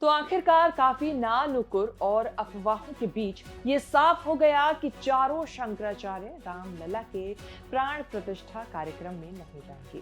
तो आखिरकार काफी नानुकुर और अफवाहों के बीच ये साफ हो गया कि चारों शंकराचार्य रामलला के प्राण प्रतिष्ठा कार्यक्रम में नहीं जाएंगे।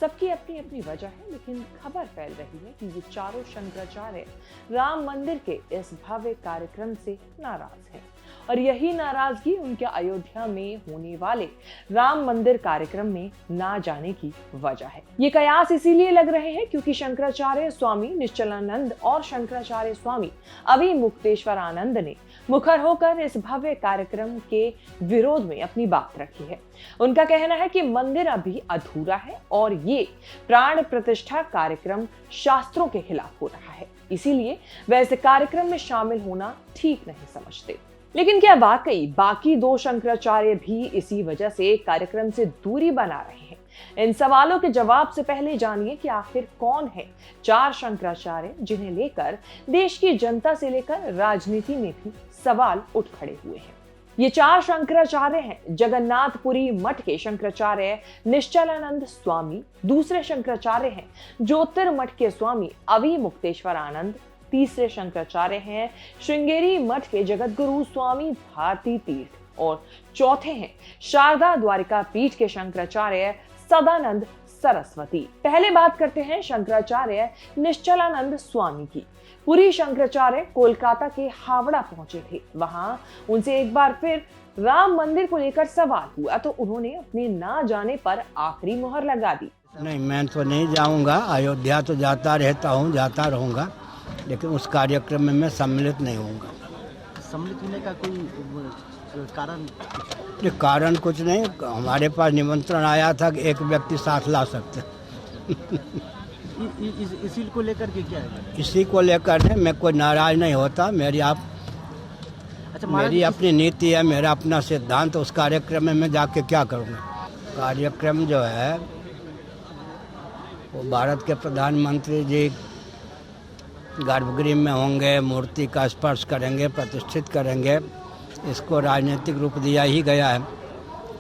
सबकी अपनी अपनी वजह है, लेकिन खबर फैल रही है कि ये चारों शंकराचार्य राम मंदिर के इस भव्य कार्यक्रम से नाराज हैं और यही नाराजगी उनके अयोध्या में होने वाले राम मंदिर कार्यक्रम में ना जाने की वजह है। ये कयास इसीलिए लग रहे हैं क्योंकि शंकराचार्य स्वामी निश्चलानंद और शंकराचार्य स्वामी अविमुक्तेश्वर आनंद ने मुखर होकर इस भव्य कार्यक्रम के विरोध में अपनी बात रखी है। उनका कहना है कि मंदिर अभी अधूरा है और ये प्राण प्रतिष्ठा कार्यक्रम शास्त्रों के खिलाफ हो रहा है, इसीलिए वह इस कार्यक्रम में शामिल होना ठीक नहीं समझते। लेकिन क्या वाकई बाकी दो शंकराचार्य भी इसी वजह से कार्यक्रम से दूरी बना रहे हैं? इन सवालों के जवाब से पहले जानिए कि आखिर कौन है चार शंकराचार्य जिन्हें लेकर देश की जनता से लेकर राजनीति में भी सवाल उठ खड़े हुए हैं। ये चार शंकराचार्य हैं जगन्नाथपुरी मठ के शंकराचार्य निश्चलानंद स्वामी, दूसरे शंकराचार्य हैं ज्योतिर्मठ के स्वामी अविमुक्तेश्वर आनंद, तीसरे शंकराचार्य हैं श्रृंगेरी मठ के जगतगुरु स्वामी भारती तीर्थ और चौथे हैं शारदा द्वारिका पीठ के शंकराचार्य सदानंद सरस्वती। पहले बात करते हैं शंकराचार्य निश्चलानंद स्वामी की। पुरी शंकराचार्य कोलकाता के हावड़ा पहुंचे थे। वहां उनसे एक बार फिर राम मंदिर को लेकर सवाल हुआ तो उन्होंने अपने ना जाने पर आखिरी मुहर लगा दी। नहीं, मैं तो नहीं जाऊंगा। अयोध्या तो जाता रहता हूँ, जाता रहूंगा, लेकिन उस कार्यक्रम में मैं सम्मिलित नहीं होऊंगा। सम्मिलित होने का कोई कारण? कारण कुछ नहीं, हमारे पास निमंत्रण आया था कि एक व्यक्ति साथ ला सकते। इसी को लेकर के क्या है? इसी को लेकर है, मैं कोई नाराज नहीं होता। मेरी अपनी नीति है, मेरा अपना सिद्धांत। उस कार्यक्रम में मैं जाके क्या करूँगा? कार्यक्रम जो है वो भारत के प्रधानमंत्री जी गर्भगृह में होंगे, मूर्ति का स्पर्श करेंगे, प्रतिष्ठित करेंगे। इसको राजनीतिक रूप दिया ही गया है।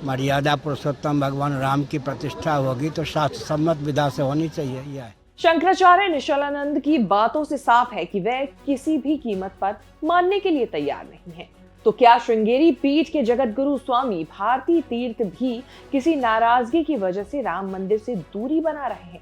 मर्यादा पुरुषोत्तम भगवान राम की प्रतिष्ठा होगी तो शास्त्र सम्मत विधा से होनी चाहिए। यह है। शंकराचार्य निश्चलानंद की बातों से साफ है कि वह किसी भी कीमत पर मानने के लिए तैयार नहीं है। तो क्या श्रृंगेरी पीठ के जगतगुरु स्वामी भारती तीर्थ भी किसी नाराजगी की वजह से राम मंदिर से दूरी बना रहे हैं?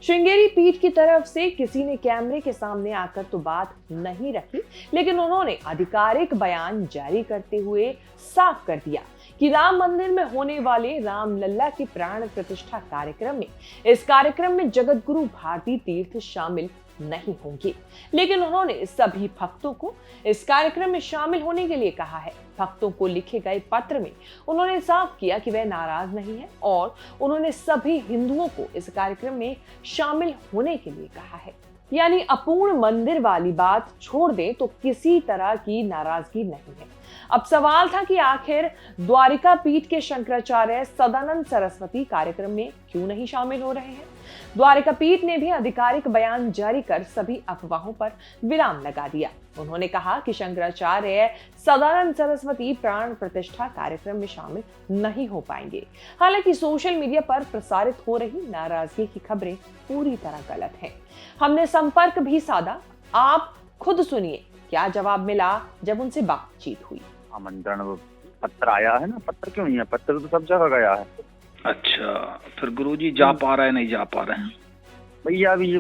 श्रृंगेरी पीठ की तरफ से किसी ने कैमरे के सामने आकर तो बात नहीं रखी, लेकिन उन्होंने आधिकारिक बयान जारी करते हुए साफ कर दिया कि राम मंदिर में होने वाले रामलला के प्राण प्रतिष्ठा कार्यक्रम में इस कार्यक्रम में जगतगुरु भारती तीर्थ शामिल नहीं होंगे। लेकिन उन्होंने सभी भक्तों को इस कार्यक्रम में शामिल होने के लिए कहा है। भक्तों को लिखे गए पत्र में उन्होंने साफ किया कि वह नाराज नहीं है और उन्होंने सभी हिंदुओं को इस कार्यक्रम में शामिल होने के लिए कहा है। यानी अपूर्ण मंदिर वाली बात छोड़ दें तो किसी तरह की नाराजगी नहीं है। अब सवाल था कि आखिर द्वारिका पीठ के शंकराचार्य सदानंद सरस्वती कार्यक्रम में क्यों नहीं शामिल हो रहे हैं? द्वारिका पीठ ने भी आधिकारिक बयान जारी कर सभी अफवाहों पर विराम लगा दिया। उन्होंने कहा कि शंकराचार्य सदानंद सरस्वती प्राण प्रतिष्ठा कार्यक्रम में शामिल नहीं हो पाएंगे। हालांकि सोशल मीडिया पर प्रसारित हो रही नाराजगी की खबरें पूरी तरह गलत हैं। हमने संपर्क भी साधा, आप खुद सुनिए क्या जवाब मिला जब उनसे बातचीत हुई। आमंत्रण पत्र आया है ना? पत्र क्यों नहीं है? पत्र तो सब जगह गया है। अच्छा, फिर गुरुजी जा पा रहे हैं, नहीं जा पा रहे हैं? भैया अभी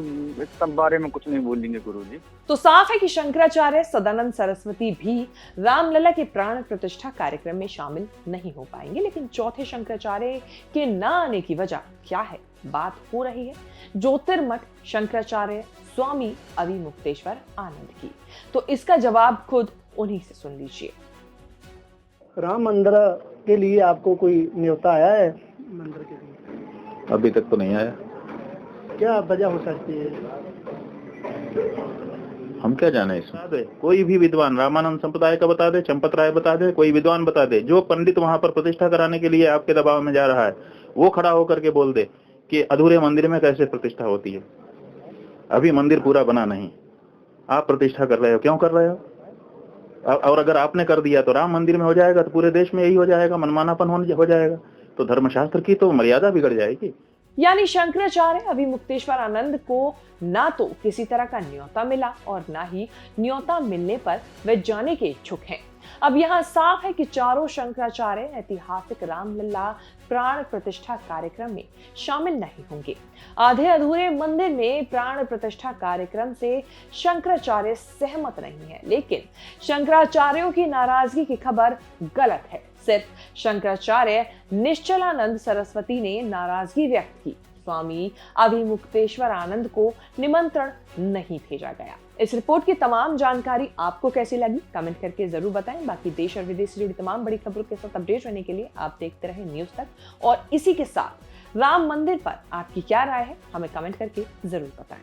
इस सब बारे में कुछ नहीं बोलेंगे गुरुजी। तो साफ है कि शंकराचार्य सदानंद सरस्वती भी रामलला के प्राण प्रतिष्ठा कार्यक्रम में शामिल नहीं हो पाएंगे। लेकिन चौथे शंकराचार्य के न आने की वजह क्या है? बात हो रही है ज्योतिर्मठ शंकराचार्य स्वामी अविमुक्तेश्वर आनंद की। तो इसका जवाब खुद उन्हीं से सुन लीजिए। राम मंदिर के लिए आपको कोई न्योता आया है मंदिर के लिए? अभी तक तो नहीं आया। क्या वजह हो सकती है? हम क्या जाने इसमें। कोई भी विद्वान रामानंद संप्रदाय का बता दे, चंपत राय बता दे, कोई विद्वान बता दे। जो पंडित वहां पर प्रतिष्ठा कराने के लिए आपके दबाव में जा रहा है वो खड़ा होकर के बोल दे कि अधूरे मंदिर में कैसे प्रतिष्ठा होती है। अभी मंदिर पूरा बना नहीं, आप प्रतिष्ठा कर रहे हो, क्यों कर रहे हो? और अगर आपने कर दिया तो राम मंदिर में हो जाएगा तो पूरे देश में यही हो जाएगा, मनमानापन हो जाएगा, तो धर्मशास्त्र की तो मर्यादा बिगड़ जाएगी। यानी शंकराचार्य अभिमुक्तेश्वर आनंद को ना तो किसी तरह का न्योता मिला और ना ही न्योता मिलने पर वे जाने के इच्छुक हैं। अब यहाँ साफ है कि चारों शंकराचार्य ऐतिहासिक रामलला प्राण प्रतिष्ठा कार्यक्रम में शामिल नहीं होंगे। आधे अधूरे मंदिर में प्राण प्रतिष्ठा कार्यक्रम से शंकराचार्य सहमत नहीं है, लेकिन शंकराचार्यों की नाराजगी की खबर गलत है। सिर्फ शंकराचार्य निश्चलानंद सरस्वती ने नाराजगी व्यक्त की। स्वामी अभिमुक्तेश्वर आनंद को निमंत्रण नहीं भेजा गया। इस रिपोर्ट की तमाम जानकारी आपको कैसी लगी कमेंट करके जरूर बताएं। बाकी देश और विदेश से जुड़ी तमाम बड़ी खबरों के साथ अपडेट रहने के लिए आप देखते रहें न्यूज तक। और इसी के साथ राम मंदिर पर आपकी क्या राय है हमें कमेंट करके जरूर बताएं।